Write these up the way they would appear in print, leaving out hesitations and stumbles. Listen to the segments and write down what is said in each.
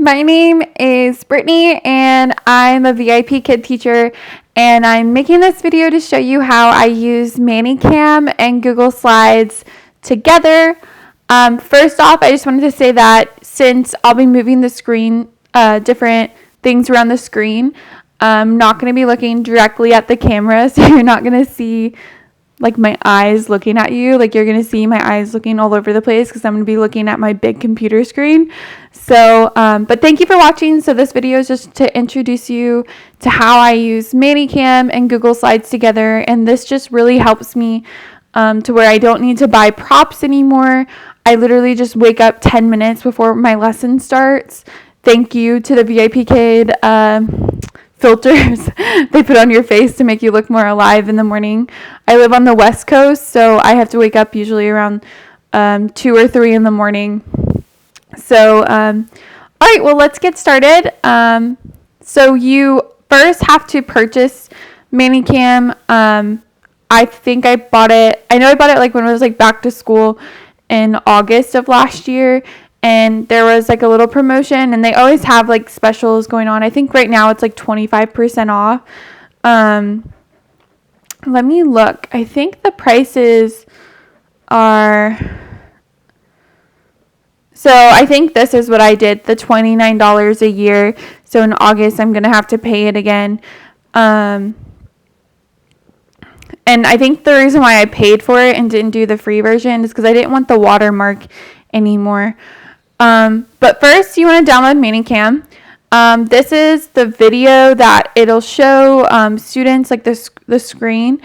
My name is Brittany and I'm a VIP Kid teacher, and I'm making this video to show you how I use ManyCam and Google Slides together. First off, I just wanted to say that since I'll be moving the screen, different things around the screen, I'm not going to be looking directly at the camera, so you're not going to see like my eyes looking at you. Like, you're going to see my eyes looking all over the place because I'm going to be looking at my big computer screen. So, but thank you for watching. So this video is just to introduce you to how I use ManyCam and Google Slides together. And this just really helps me to where I don't need to buy props anymore. I literally just wake up 10 minutes before my lesson starts. Thank you to the VIPKID filters they put on your face to make you look more alive in the morning. I live on the West Coast, so I have to wake up usually around 2 or 3 in the morning. So, all right, well, let's get started. So you first have to purchase ManyCam. I think I bought it. I know I bought it like when it was like back to school in August of last year. And there was like a little promotion, and they always have like specials going on. I think right now it's like 25% off. Let me look. I think the prices are, so I think this is what I did, the $29 a year. So in August, I'm going to have to pay it again. And I think the reason why I paid for it and didn't do the free version is because I didn't want the watermark anymore. But first you want to download ManyCam. This is the video that it'll show students, like the screen.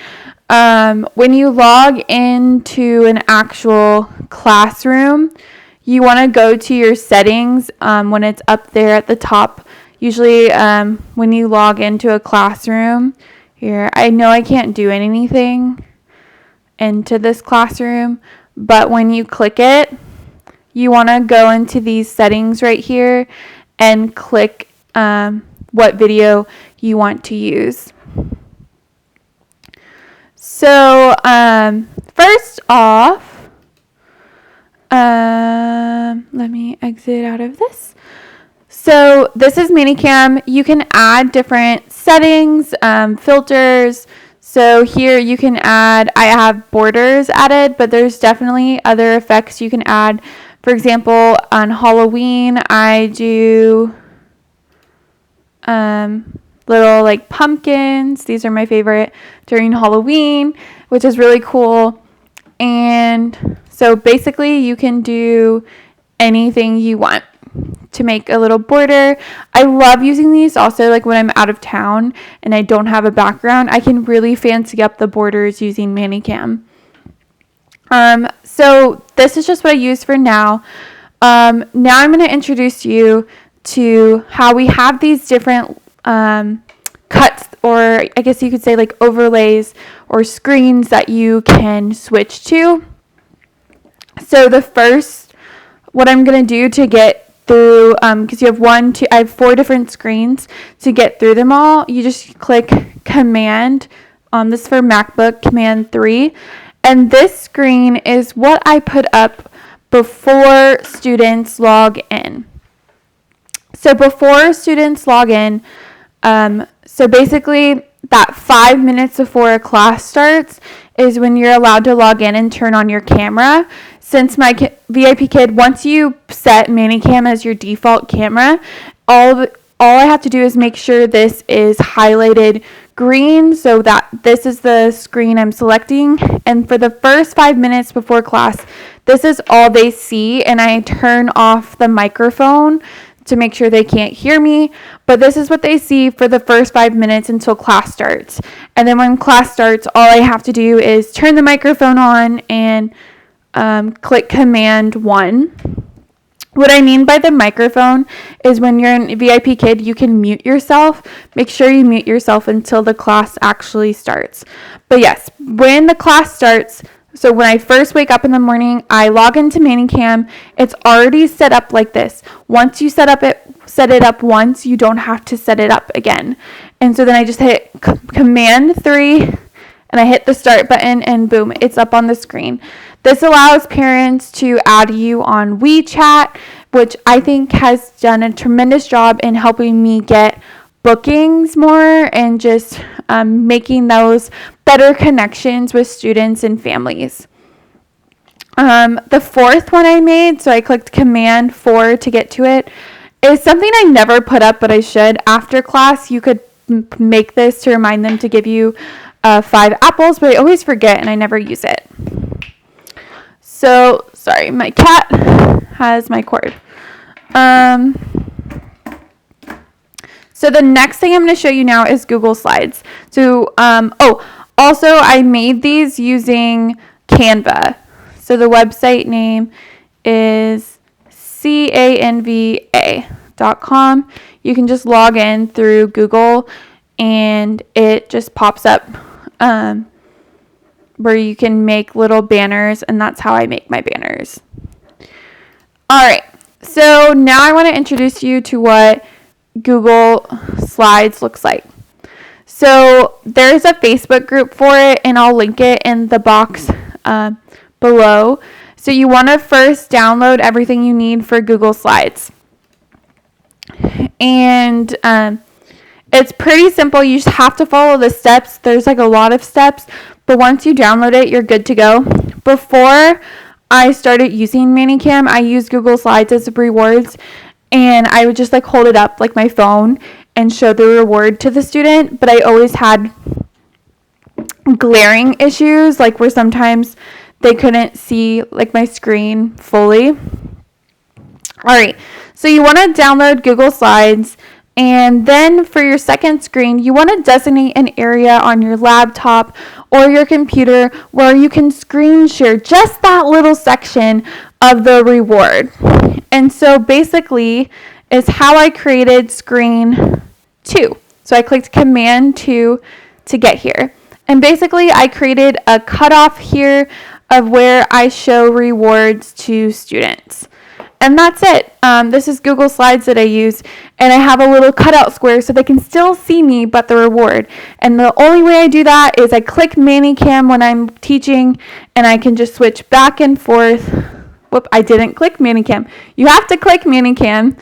When you log into an actual classroom, you want to go to your settings when it's up there at the top. Usually when you log into a classroom, here, I know I can't do anything into this classroom, but when you click it, you want to go into these settings right here and click what video you want to use. So first off, let me exit out of this. So this is ManyCam. You can add different settings, filters. So here you can add, I have borders added, but there's definitely other effects you can add. For example, on Halloween, I do little like pumpkins. These are my favorite during Halloween, which is really cool. And so basically you can do anything you want to make a little border. I love using these also, like when I'm out of town and I don't have a background, I can really fancy up the borders using ManyCam. So this is just what I use for now. Now I'm going to introduce you to how we have these different cuts, or I guess you could say like overlays or screens that you can switch to. So the first, what I'm going to do to get through, because you have I have 4 different screens. To get through them all, you just click Command. This is for MacBook, Command 3. And this screen is what I put up before students log in. So before students log in, so basically that 5 minutes before a class starts is when you're allowed to log in and turn on your camera. Since my VIPKID, once you set ManyCam as your default camera, all I have to do is make sure this is highlighted green, so that this is the screen I'm selecting. And for the first 5 minutes before class, this is all they see, and I turn off the microphone to make sure they can't hear me. But this is what they see for the first 5 minutes until class starts. And then when class starts, all I have to do is turn the microphone on and click Command 1. What I mean by the microphone is when you're in VIPKID, you can mute yourself. Make sure you mute yourself until the class actually starts. But yes, when the class starts, so when I first wake up in the morning, I log into ManyCam. It's already set up like this. Once you set it up once, you don't have to set it up again. And so then I just hit Command 3 and I hit the start button, and boom, it's up on the screen. This allows parents to add you on WeChat, which I think has done a tremendous job in helping me get bookings more and just making those better connections with students and families. The fourth one I made, so I clicked Command 4 to get to it, is something I never put up, but I should. After class, you could make this to remind them to give you 5 apples, but I always forget and I never use it. So, sorry, my cat has my cord. So the next thing I'm going to show you now is Google Slides. So, also I made these using Canva. So the website name is canva.com. You can just log in through Google and it just pops up where you can make little banners, and that's how I make my banners. All right, so now I want to introduce you to what Google Slides looks like. So there's a Facebook group for it, and I'll link it in the box below. So you want to first download everything you need for Google Slides. And it's pretty simple. You just have to follow the steps. There's like a lot of steps, but once you download it, you're good to go. Before I started using ManyCam, I used Google Slides as rewards, and I would just like hold it up like my phone and show the reward to the student, but I always had glaring issues, like where sometimes they couldn't see like my screen fully. All right, so you want to download Google Slides, and then for your second screen, you want to designate an area on your laptop or your computer where you can screen share just that little section of the reward. And so basically is how I created screen 2. So I clicked Command 2 to get here. And basically I created a cutoff here of where I show rewards to students. And that's it. This is Google Slides that I use, and I have a little cutout square so they can still see me but the reward. And the only way I do that is I click ManyCam when I'm teaching, and I can just switch back and forth. Whoop, I didn't click ManyCam. You have to click ManyCam.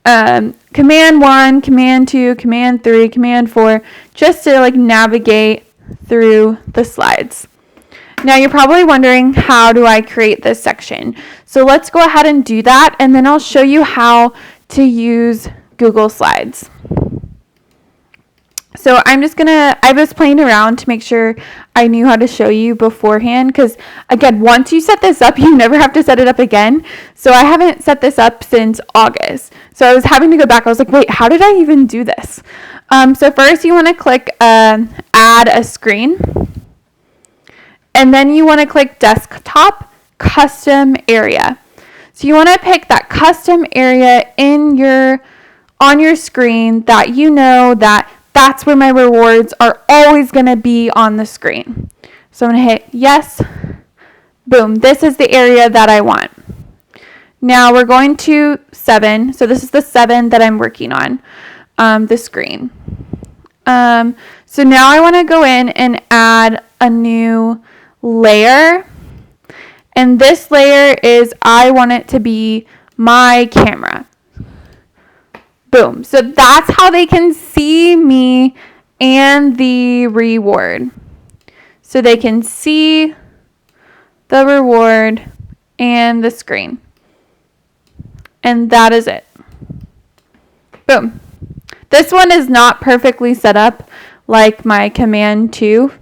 Command 1, Command 2, Command 3, Command 4, just to like navigate through the slides. Now you're probably wondering, how do I create this section? So let's go ahead and do that, and then I'll show you how to use Google Slides. So I was playing around to make sure I knew how to show you beforehand, because again, once you set this up, you never have to set it up again. So I haven't set this up since August. So I was having to go back. I was like, wait, how did I even do this? So first you want to click add a screen. And then you want to click desktop custom area. So you want to pick that custom area on your screen that you know that's where my rewards are always going to be on the screen. So I'm going to hit yes. Boom. This is the area that I want. Now we're going to 7. So this is the 7 that I'm working on, the screen. So now I want to go in and add a new layer, and this layer is, I want it to be my camera. Boom. So that's how they can see me and the reward. So they can see the reward and the screen. And that is it. Boom. This one is not perfectly set up like my Command 2.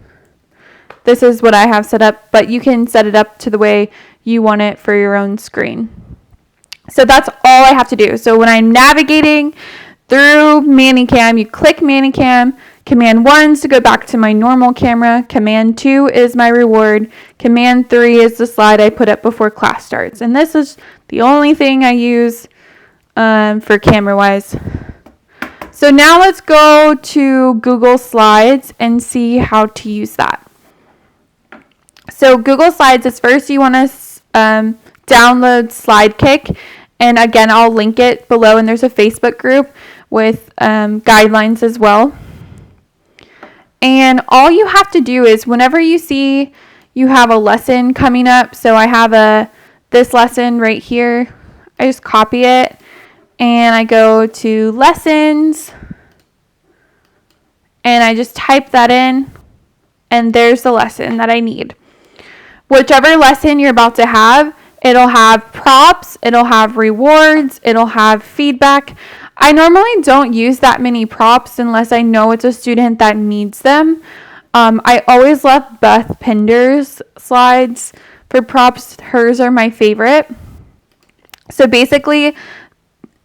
This is what I have set up, but you can set it up to the way you want it for your own screen. So that's all I have to do. So when I'm navigating through ManyCam, you click ManyCam. Command 1 is to go back to my normal camera. Command 2 is my reward. Command 3 is the slide I put up before class starts. And this is the only thing I use for camera-wise. So now let's go to Google Slides and see how to use that. So Google Slides is first you want to download SlideKick, and again I'll link it below, and there's a Facebook group with guidelines as well. And all you have to do is whenever you see you have a lesson coming up, so I have this lesson right here, I just copy it and I go to lessons and I just type that in, and there's the lesson that I need. Whichever lesson you're about to have, it'll have props, it'll have rewards, it'll have feedback. I normally don't use that many props unless I know it's a student that needs them. I always love Beth Pinder's slides for props. Hers are my favorite. So basically,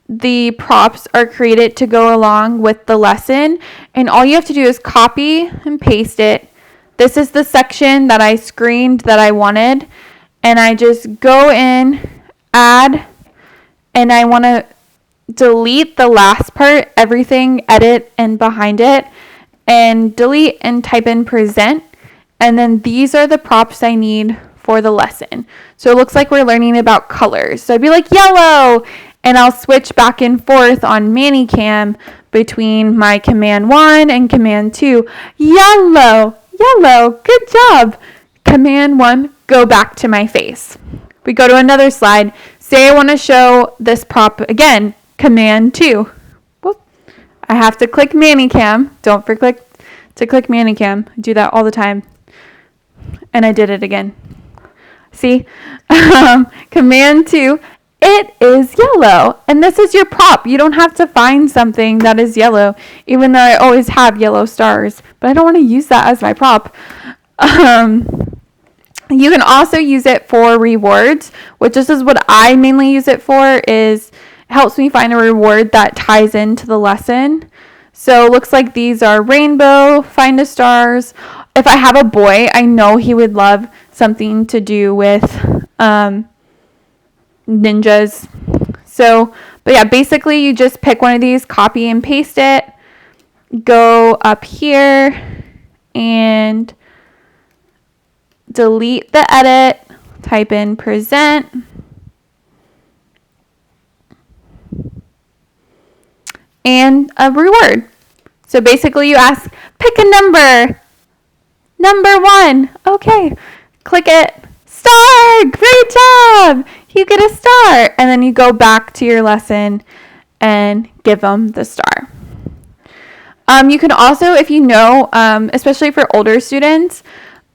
the props are created to go along with the lesson, and all you have to do is copy and paste it. This is the section that I screened that I wanted, and I just go in, add, and I want to delete the last part, everything, edit, and behind it, and delete and type in present, and then these are the props I need for the lesson. So it looks like we're learning about colors. So I'd be like yellow, and I'll switch back and forth on ManyCam between my command 1 and command 2. Yellow, yellow, good job. Command 1, go back to my face. We go to another slide. Say I want to show this prop again, command 2. Whoop. I have to click ManyCam. Don't forget to click ManyCam. I do that all the time. And I did it again. See? Command 2. It is yellow, and this is your prop. You don't have to find something that is yellow, even though I always have yellow stars, but I don't want to use that as my prop. You can also use it for rewards, which this is what I mainly use it for, is it helps me find a reward that ties into the lesson. So it looks like these are rainbow, find a stars. If I have a boy, I know he would love something to do with ninjas. So, but yeah, basically you just pick one of these, copy and paste it, go up here and delete the edit, type in present, and a reward. So basically you ask, pick a number. Number 1. Okay. Click it. Star! Great job! You get a star. And then you go back to your lesson and give them the star. You can also, if you know, especially for older students,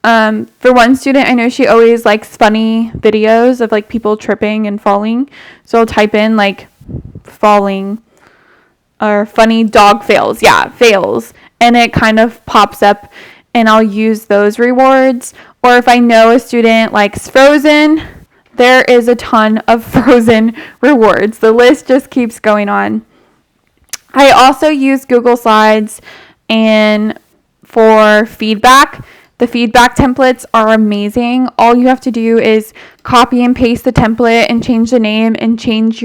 for one student, I know she always likes funny videos of like people tripping and falling. So I'll type in like falling or funny dog fails. Yeah, fails. And it kind of pops up, and I'll use those rewards. Or if I know a student likes Frozen, there is a ton of Frozen rewards. The list just keeps going on. I also use Google Slides and for feedback. The feedback templates are amazing. All you have to do is copy and paste the template and change the name and change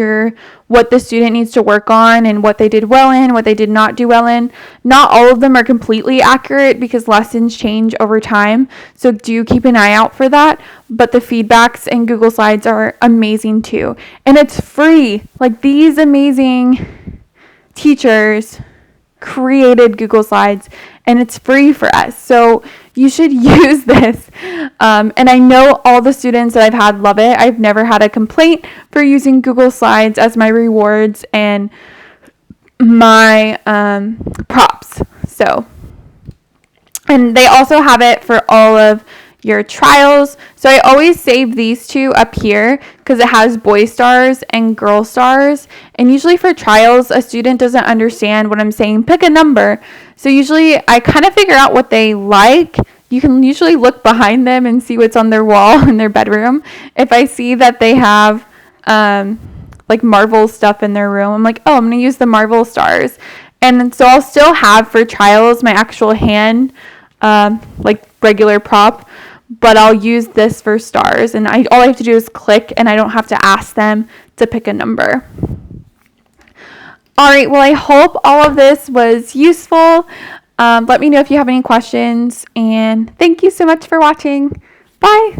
what the student needs to work on and what they did well in, what they did not do well in. Not all of them are completely accurate because lessons change over time. So do keep an eye out for that. But the feedbacks in Google Slides are amazing too. And it's free. Like, these amazing teachers created Google Slides, and it's free for us. So you should use this. And I know all the students that I've had love it. I've never had a complaint for using Google Slides as my rewards and my props. So, and they also have it for all of your trials. So I always save these two up here because it has boy stars and girl stars. And usually for trials, a student doesn't understand what I'm saying. Pick a number. So usually I kind of figure out what they like. You can usually look behind them and see what's on their wall in their bedroom. If I see that they have like Marvel stuff in their room, I'm like, oh, I'm going to use the Marvel stars. And so I'll still have for trials my actual hand, like regular prop, but I'll use this for stars. And all I have to do is click, and I don't have to ask them to pick a number. All right, well, I hope all of this was useful. Let me know if you have any questions, and thank you so much for watching. Bye.